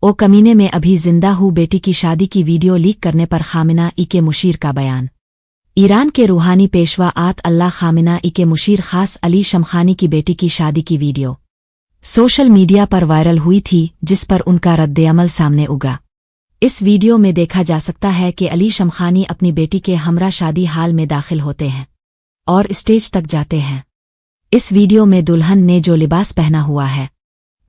ओ कमीने में अभी जिंदा हूँ। बेटी की शादी की वीडियो लीक करने पर खामिना ई के मुशीर का बयान। ईरान के रूहानी पेशवा आत अल्लाह खामिना ई के मुशीर खास अली शमखानी की बेटी की शादी की वीडियो सोशल मीडिया पर वायरल हुई थी, जिस पर उनका रद्द-ए-अमल सामने उगा। इस वीडियो में देखा जा सकता है कि अली शमखानी अपनी बेटी के हमरा शादी हाल में दाखिल होते हैं और स्टेज तक जाते हैं। इस वीडियो में दुल्हन ने जो लिबास पहना हुआ है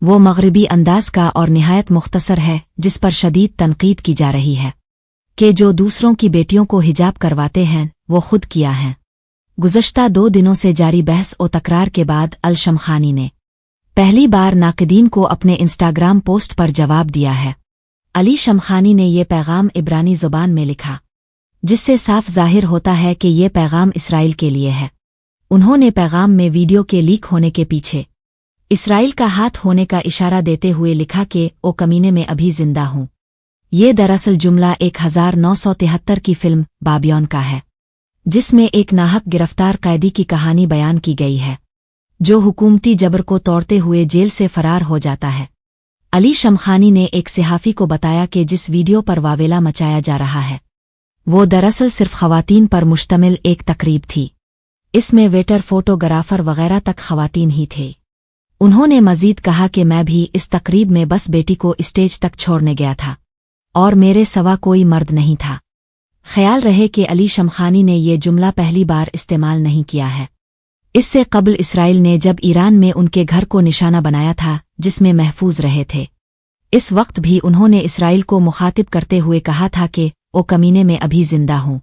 वो मगरिबी अंदाज का और निहायत मुख्तसर है, जिस पर शदीद तनकीद की जा रही है कि जो दूसरों की बेटियों को हिजाब करवाते हैं वो खुद किया है। गुज़श्ता 2 दिनों से जारी बहस और तकरार के बाद अल शमखानी ने पहली बार नाक़दीन को अपने इंस्टाग्राम पोस्ट पर जवाब दिया है। अली शमखानी ने ये पैगाम इब्रानी ज़ुबान में लिखा, जिससे साफ जाहिर होता है कि ये पैगाम इसराइल के लिए है। उन्होंने पैगाम में वीडियो के लीक होने के पीछे इसराइल का हाथ होने का इशारा देते हुए लिखा कि ओ कमीने में अभी जिंदा हूँ। ये दरअसल जुमला 1973 की फिल्म बाबियोन का है, जिसमें एक नाहक गिरफ्तार कैदी की कहानी बयान की गई है जो हुकूमती जबर को तोड़ते हुए जेल से फरार हो जाता है। अली शमखानी ने एक सहाफ़ी को बताया कि जिस वीडियो पर वावेला मचाया जा रहा है वो दरअसल सिर्फ ख़वातीन पर मुश्तमिल एक तकरीब थी। इसमें वेटर, फोटोग्राफर वगैरह तक ख़वातीन ही थे। उन्होंने मज़ीद कहा कि मैं भी इस तकरीब में बस बेटी को स्टेज तक छोड़ने गया था और मेरे सवा कोई मर्द नहीं था। ख्याल रहे कि अली शमखानी ने ये जुमला पहली बार इस्तेमाल नहीं किया है। इससे कबल इसराइल ने जब ईरान में उनके घर को निशाना बनाया था जिसमें महफूज रहे थे, इस वक्त भी उन्होंने इसराइल को मुखातिब करते हुए कहा था कि ओ कमीने में अभी जिंदा हूँ।